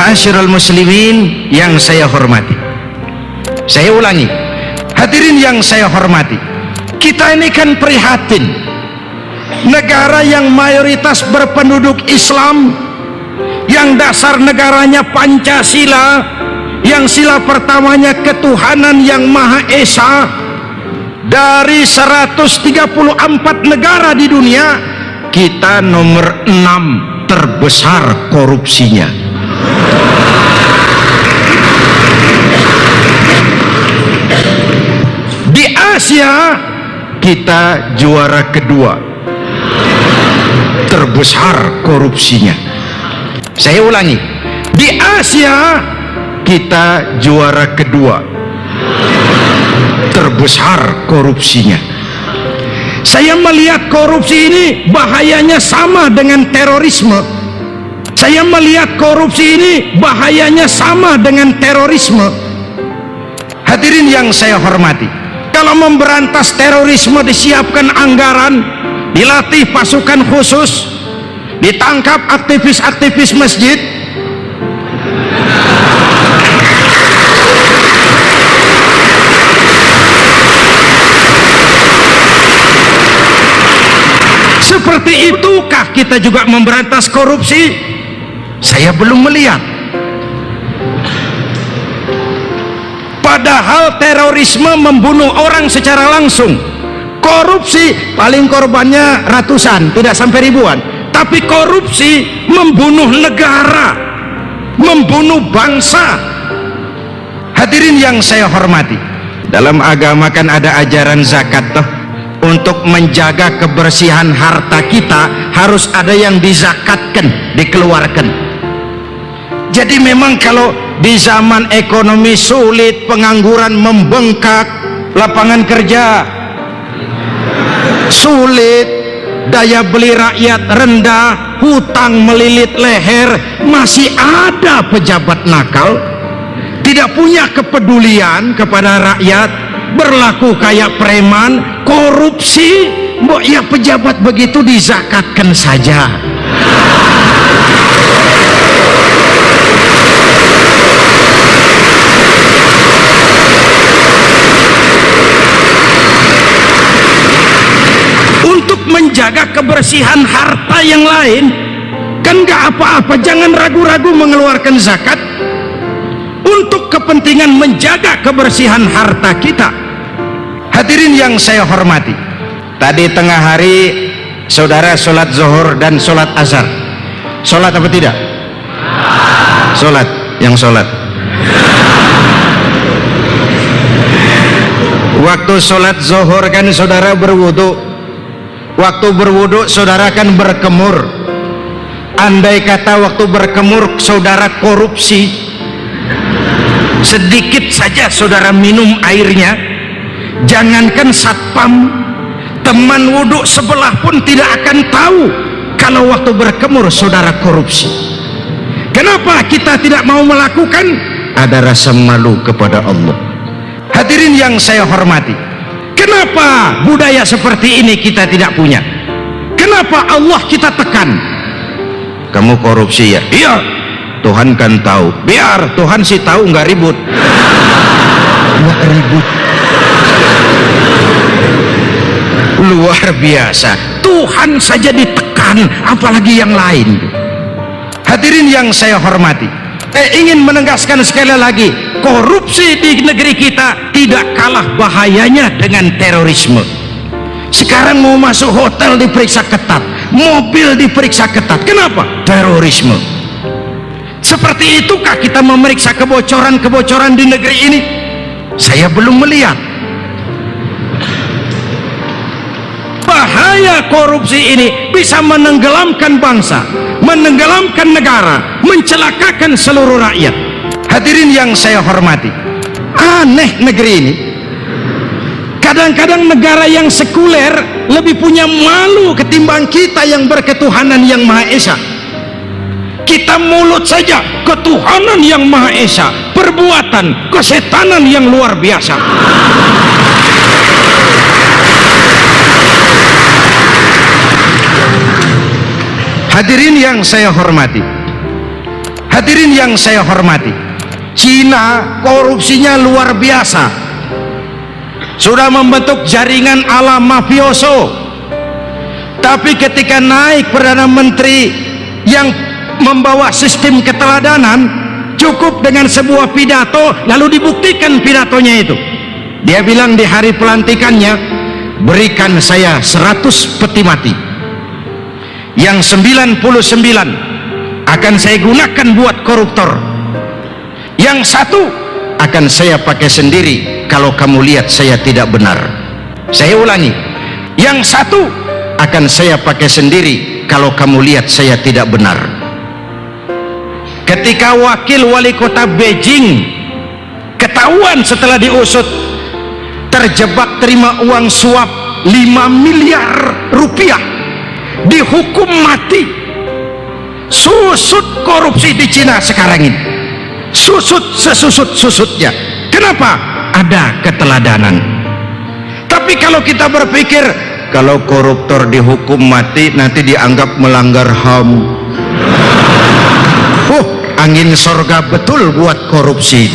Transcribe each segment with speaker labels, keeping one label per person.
Speaker 1: Ma'asyiral muslimin yang saya hormati, saya ulangi, hadirin yang saya hormati, kita ini kan prihatin, negara yang mayoritas berpenduduk Islam, yang dasar negaranya Pancasila, yang sila pertamanya ketuhanan yang Maha Esa. Dari 134 negara di dunia, kita nomor 6 terbesar korupsinya. Di Asia kita juara kedua terbesar korupsinya. Saya ulangi, di Asia kita juara kedua terbesar korupsinya. Saya melihat korupsi ini bahayanya sama dengan terorisme. Saya melihat korupsi ini bahayanya sama dengan terorisme. Hadirin yang saya hormati, kalau memberantas terorisme disiapkan anggaran, dilatih pasukan khusus, ditangkap aktivis-aktivis masjid, seperti itukah kita juga memberantas korupsi? Saya belum melihat. Padahal terorisme membunuh orang secara langsung, korupsi paling korbannya ratusan, tidak sampai ribuan. Tapi korupsi membunuh negara, membunuh bangsa. Hadirin yang saya hormati, dalam agama kan ada ajaran zakat toh. Untuk menjaga kebersihan harta kita harus ada yang dizakatkan, dikeluarkan. Jadi memang kalau di zaman ekonomi sulit, pengangguran membengkak, lapangan kerja sulit, daya beli rakyat rendah, hutang melilit leher, masih ada pejabat nakal, tidak punya kepedulian kepada rakyat, berlaku kayak preman, korupsi. Mbok ya pejabat begitu dizakatkan saja. Untuk menjaga kebersihan harta yang lain kan gak apa-apa, jangan ragu-ragu mengeluarkan zakat untuk kepentingan menjaga kebersihan harta kita. Hadirin yang saya hormati, tadi tengah hari saudara sholat zuhur dan sholat asar. Sholat apa tidak? Sholat, yang sholat. Waktu sholat zuhur kan saudara berwudu, waktu berwudu saudara kan berkemur. Andai kata waktu berkemur saudara korupsi, sedikit saja saudara minum airnya, jangankan satpam, teman wudhu sebelah pun tidak akan tahu kalau waktu berkemur saudara korupsi. Kenapa kita tidak mau melakukan? Ada rasa malu kepada Allah. Hadirin yang saya hormati, kenapa budaya seperti ini kita tidak punya? Kenapa Allah kita tekan? Kamu korupsi ya? Iya, Tuhan kan tahu. Biar Tuhan sih tahu, nggak ribut. Nggak ribut. Luar biasa, Tuhan saja ditekan, apalagi yang lain. Hadirin yang saya hormati, ingin menegaskan sekali lagi, korupsi di negeri kita tidak kalah bahayanya dengan terorisme. Sekarang mau masuk hotel diperiksa ketat, mobil diperiksa ketat. Kenapa? Terorisme. Seperti itukah kita memeriksa kebocoran-kebocoran di negeri ini? Saya belum melihat. Bahaya korupsi ini bisa menenggelamkan bangsa, menenggelamkan negara, mencelakakan seluruh rakyat. Hadirin yang saya hormati, aneh negeri ini. Kadang-kadang negara yang sekuler lebih punya malu ketimbang kita yang berketuhanan yang Maha Esa. Kita mulut saja ketuhanan yang Maha Esa, perbuatan kesetanan yang luar biasa. Hadirin yang saya hormati, Hadirin yang saya hormati, Cina korupsinya luar biasa, sudah membentuk jaringan ala mafioso. Tapi ketika naik Perdana Menteri yang membawa sistem keteladanan, cukup dengan sebuah pidato lalu dibuktikan pidatonya itu. Dia bilang di hari pelantikannya, berikan saya 100 peti mati, yang 99 akan saya gunakan buat koruptor, yang satu akan saya pakai sendiri kalau kamu lihat saya tidak benar. Saya ulangi, yang satu akan saya pakai sendiri kalau kamu lihat saya tidak benar. Ketika wakil wali kota Beijing ketahuan setelah diusut terjebak terima uang suap 5 miliar rupiah, dihukum mati. Susut korupsi di Cina sekarang ini, susut sesusut-susutnya. Kenapa? Ada keteladanan. Tapi kalau kita berpikir kalau koruptor dihukum mati nanti dianggap melanggar HAM, angin sorga betul buat korupsi.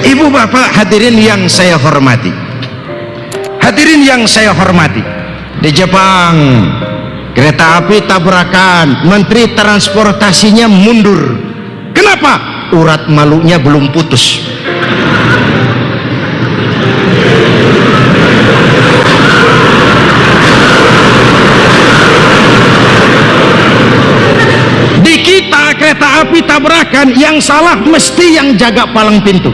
Speaker 1: Ibu bapak hadirin yang saya hormati, hadirin yang saya hormati, di Jepang kereta api tabrakan, menteri transportasinya mundur. Kenapa? Urat malunya belum putus. Di kita kereta api tabrakan, yang salah mesti yang jaga palang pintu,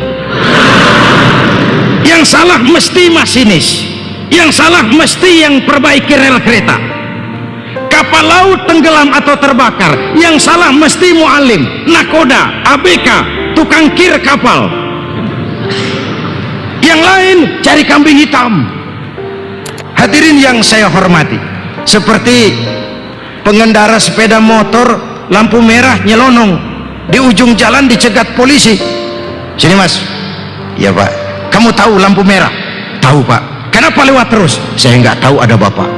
Speaker 1: yang salah mesti masinis, yang salah mesti yang perbaiki rel kereta. Kapal laut tenggelam atau terbakar, yang salah mesti mualim, nakoda, ABK, tukang kir kapal. Yang lain cari kambing hitam. Hadirin yang saya hormati, seperti pengendara sepeda motor lampu merah nyelonong di ujung jalan dicegat polisi. Sini mas. Ya pak. Kamu tahu lampu merah? Tahu pak. Kenapa lewat terus? Saya nggak tahu, ada bapak.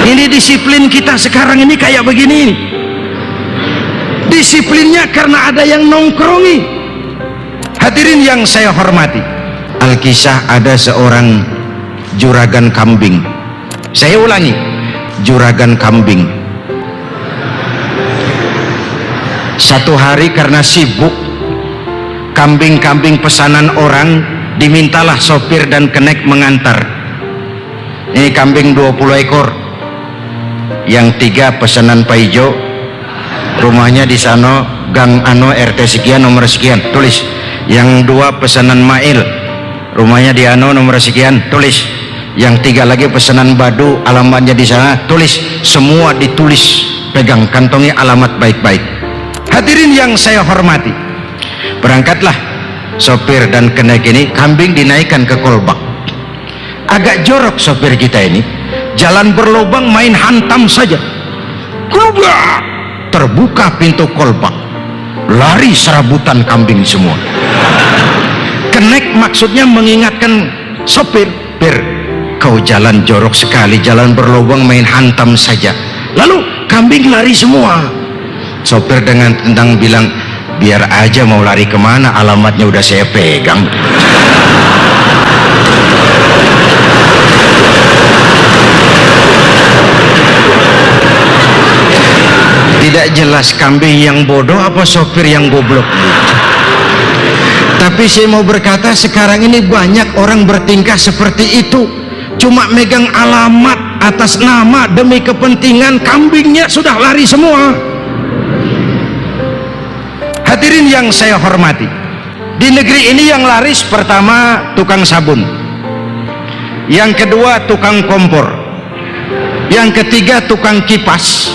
Speaker 1: Ini disiplin kita sekarang ini kayak begini. Disiplinnya karena ada yang nongkrongi. Hadirin yang saya hormati, Alkisah ada seorang juragan kambing. Saya ulangi, juragan kambing. Satu hari karena sibuk, kambing-kambing pesanan orang dimintalah sopir dan kenek mengantar. Ini kambing 20 ekor. Yang 3 pesanan Pak Ijo, rumahnya di sana, Gang Ano, RT sekian, nomor sekian, tulis. Yang 2 pesanan Mail, rumahnya di Ano, nomor sekian, tulis. Yang 3 lagi pesanan Badu, alamatnya di sana, tulis. Semua ditulis, pegang, kantongi alamat baik-baik. Hadirin yang saya hormati, berangkatlah sopir dan kenek ini, kambing dinaikkan ke kolbak. Agak jorok sopir kita ini, jalan berlubang main hantam saja. Klubak, terbuka pintu kolbak, lari serabutan kambing semua. Kenek maksudnya mengingatkan sopir, "Bir, kau jalan jorok sekali, jalan berlubang main hantam saja." Lalu kambing lari semua. Sopir dengan tendang bilang, "Biar aja mau lari kemana, alamatnya udah saya pegang." Tidak jelas kambing yang bodoh apa sopir yang goblok. Tapi saya mau berkata, sekarang ini banyak orang bertingkah seperti itu, cuma megang alamat atas nama demi kepentingan, kambingnya sudah lari semua. Hadirin yang saya hormati, di negeri ini yang laris pertama tukang sabun, yang kedua tukang kompor, yang ketiga tukang kipas,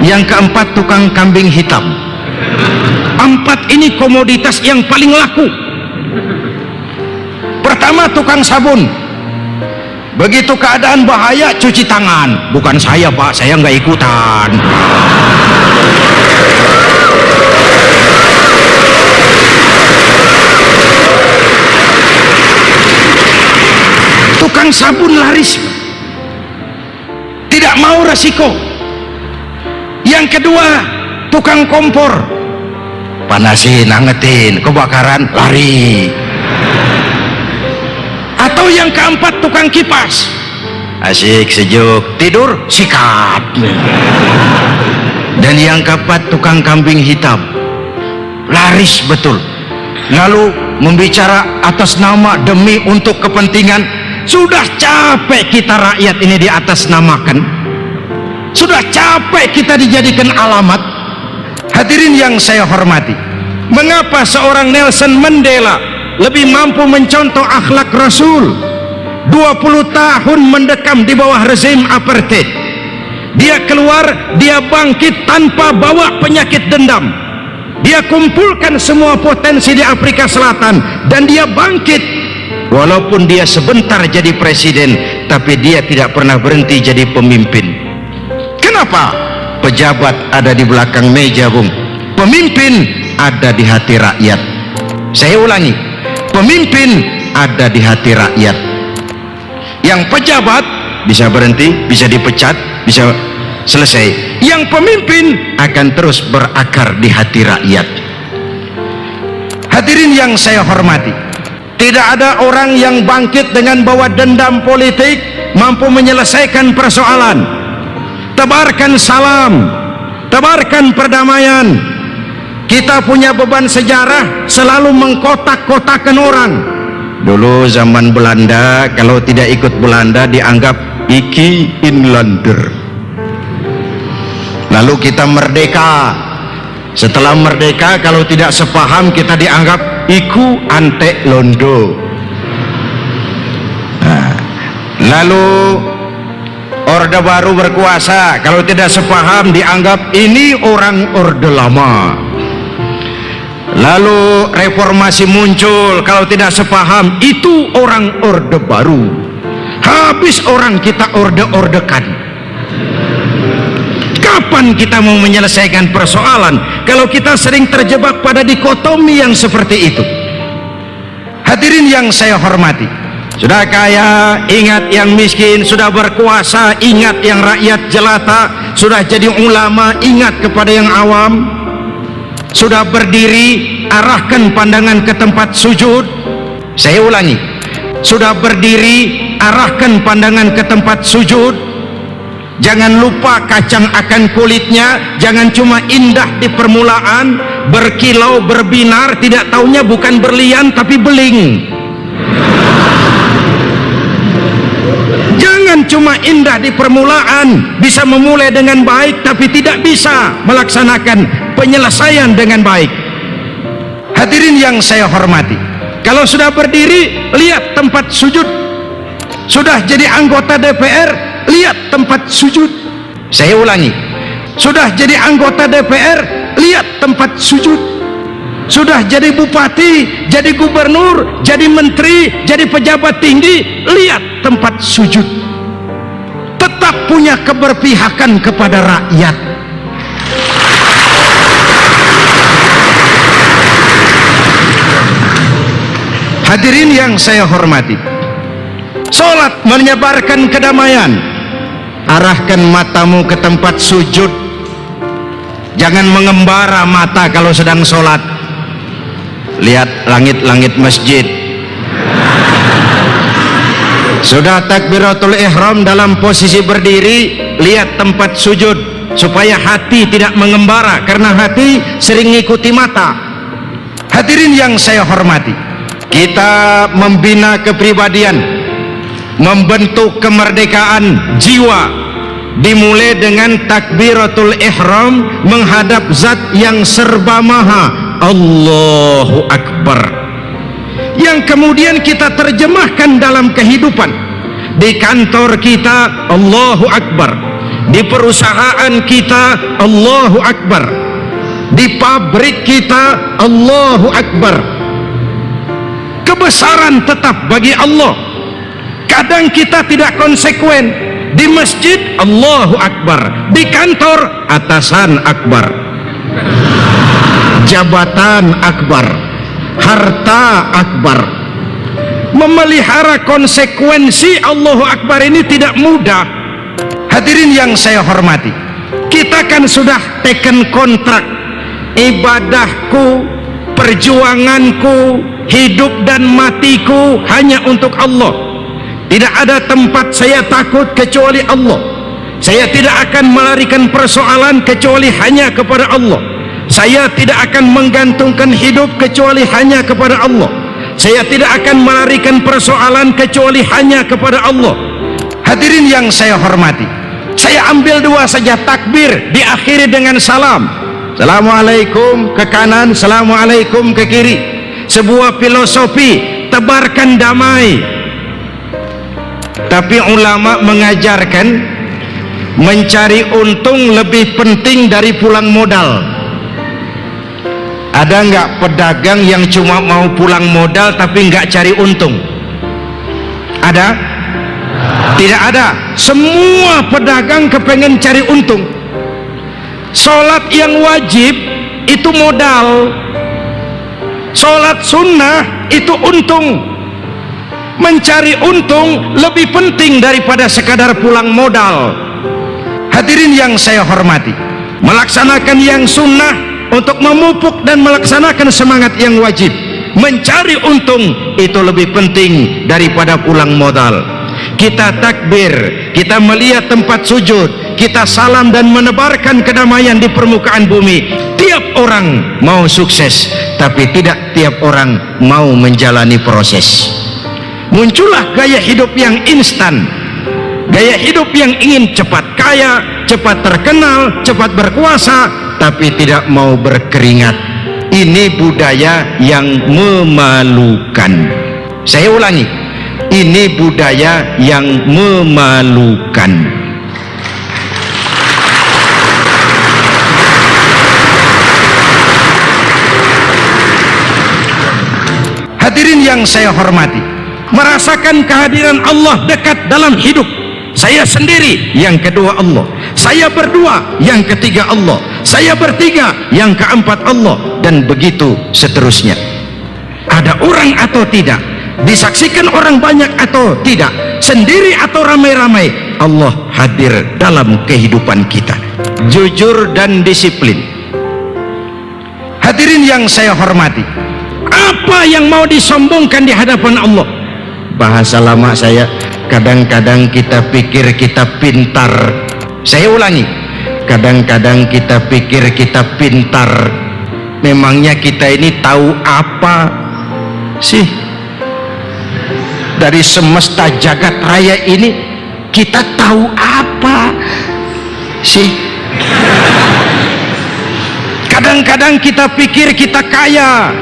Speaker 1: yang keempat tukang kambing hitam. 4 ini komoditas yang paling laku. Pertama tukang sabun, begitu keadaan bahaya cuci tangan. Bukan saya pak, saya nggak ikutan. tukang sabun laris, tidak mau resiko. Yang kedua, tukang kompor, panasin, angetin, kebakaran, lari. Atau yang keempat, tukang kipas, asik sejuk, tidur sikat. Dan yang keempat, tukang kambing hitam, laris betul. Lalu membicara atas nama demi untuk kepentingan. Sudah capek kita rakyat ini di atas namakan, sudah capek kita dijadikan alamat. Hadirin yang saya hormati, mengapa seorang Nelson Mandela lebih mampu mencontoh akhlak Rasul? 20 tahun mendekam di bawah rezim apartheid, dia keluar, dia bangkit tanpa bawa penyakit dendam. Dia kumpulkan semua potensi di Afrika Selatan dan dia bangkit. Walaupun dia sebentar jadi presiden, tapi dia tidak pernah berhenti jadi pemimpin. Kenapa? Pejabat ada di belakang meja, Bung. Pemimpin ada di hati rakyat. Saya ulangi, pemimpin ada di hati rakyat. Yang pejabat bisa berhenti, bisa dipecat, bisa selesai. Yang pemimpin akan terus berakar di hati rakyat. Hadirin yang saya hormati, tidak ada orang yang bangkit dengan bawa dendam politik mampu menyelesaikan persoalan. Tebarkan salam, tebarkan perdamaian. Kita punya beban sejarah selalu mengkotak-kotakan orang. Dulu zaman Belanda, kalau tidak ikut Belanda dianggap Iki Inlander. Lalu kita merdeka, setelah merdeka kalau tidak sepaham kita dianggap Iku Ante Londo. Nah, lalu Orde Baru berkuasa, kalau tidak sepaham dianggap ini orang Orde Lama. Lalu reformasi muncul, kalau tidak sepaham itu orang Orde Baru. Habis orang kita orde-ordekan. Kapan kita mau menyelesaikan persoalan kalau kita sering terjebak pada dikotomi yang seperti itu? Hadirin yang saya hormati, sudah kaya ingat yang miskin, sudah berkuasa ingat yang rakyat jelata, sudah jadi ulama ingat kepada yang awam, sudah berdiri arahkan pandangan ke tempat sujud. Saya ulangi, sudah berdiri arahkan pandangan ke tempat sujud. Jangan lupa kacang akan kulitnya, jangan cuma indah di permulaan, berkilau berbinar, tidak taunya bukan berlian tapi beling. Jangan cuma indah di permulaan, bisa memulai dengan baik tapi tidak bisa melaksanakan penyelesaian dengan baik. Hadirin yang saya hormati, kalau sudah berdiri lihat tempat sujud, sudah jadi anggota DPR lihat tempat sujud. Saya ulangi, sudah jadi anggota DPR lihat tempat sujud. Sudah jadi bupati, jadi gubernur, jadi menteri, jadi pejabat tinggi, lihat tempat sujud. Tetap punya keberpihakan kepada rakyat. Hadirin yang saya hormati, sholat menyebarkan kedamaian. Arahkan matamu ke tempat sujud. Jangan mengembara mata kalau sedang sholat. Lihat langit-langit masjid. Sudah takbiratul ihram dalam posisi berdiri, lihat tempat sujud supaya hati tidak mengembara, karena hati sering ngikuti mata. Hadirin yang saya hormati, kita membina kepribadian, membentuk kemerdekaan jiwa, dimulai dengan takbiratul ihram menghadap zat yang serba maha, Allahu Akbar, yang kemudian kita terjemahkan dalam kehidupan. Di kantor kita Allahu Akbar, di perusahaan kita Allahu Akbar, di pabrik kita Allahu Akbar. Kebesaran tetap bagi Allah. Kadang kita tidak konsekuen. Di masjid Allahu Akbar, di kantor atasan akbar, jabatan akbar, harta akbar. memelihara konsekuensi Allahu Akbar ini tidak mudah. Hadirin yang saya hormati, kita kan sudah teken kontrak, ibadahku, perjuanganku, hidup dan matiku hanya untuk Allah. Tidak ada tempat saya takut kecuali Allah. Saya tidak akan melarikan persoalan kecuali hanya kepada Allah. Saya tidak akan menggantungkan hidup kecuali hanya kepada Allah. Saya tidak akan melarikan persoalan kecuali hanya kepada Allah. Hadirin yang saya hormati, saya ambil dua saja takbir, diakhiri dengan salam. Assalamualaikum ke kanan, assalamualaikum ke kiri. Sebuah filosofi, tebarkan damai. Tapi ulama mengajarkan mencari untung lebih penting dari pulang modal. Ada nggak pedagang yang cuma mau pulang modal tapi nggak cari untung? Ada? Tidak ada. Semua pedagang kepengen cari untung. Sholat yang wajib itu modal, sholat sunnah itu untung. Mencari untung lebih penting daripada sekadar pulang modal. Hadirin yang saya hormati, melaksanakan yang sunnah untuk memupuk dan melaksanakan semangat yang wajib. Mencari untung itu lebih penting daripada pulang modal. Kita takbir, kita melihat tempat sujud, kita salam dan menebarkan kedamaian di permukaan bumi. Tiap orang mau sukses, tapi tidak tiap orang mau menjalani proses. Muncullah gaya hidup yang instan, gaya hidup yang ingin cepat kaya, cepat terkenal, cepat berkuasa, tapi tidak mau berkeringat. Ini budaya yang memalukan. Saya ulangi, ini budaya yang memalukan. Hadirin yang saya hormati, merasakan kehadiran Allah dekat dalam hidup. Saya sendiri, yang kedua Allah. Saya berdua, yang ketiga Allah. Saya bertiga, yang keempat Allah. Dan begitu seterusnya. Ada orang atau tidak, disaksikan orang banyak atau tidak, sendiri atau ramai-ramai, Allah hadir dalam kehidupan kita. Jujur dan disiplin. Hadirin yang saya hormati, apa yang mau disombongkan di hadapan Allah? Bahasa lama saya, kadang-kadang kita pikir kita pintar. Saya ulangi, kadang-kadang kita pikir kita pintar. Memangnya kita ini tahu apa sih dari semesta jagat raya ini? Kita tahu apa sih? Kadang-kadang kita pikir kita kaya.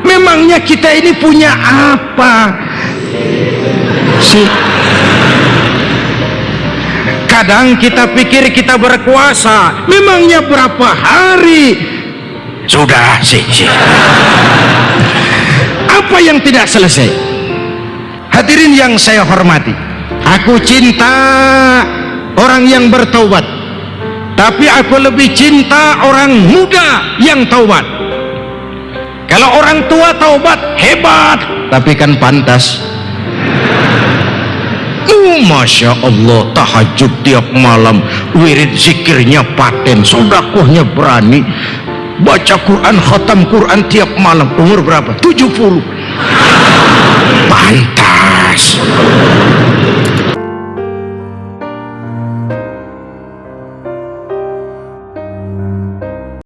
Speaker 1: Memangnya kita ini punya apa sih? Kadang kita pikir kita berkuasa. Memangnya berapa hari sudah sih? Apa yang tidak selesai? Hadirin yang saya hormati, aku cinta orang yang bertaubat, tapi aku lebih cinta orang muda yang taubat. Kalau orang tua taubat hebat, tapi kan pantas. Masya Allah, tahajud tiap malam, wirid zikirnya paten, sedekahnya berani, baca Quran, khatam Quran tiap malam. Umur berapa? 70. Pantas.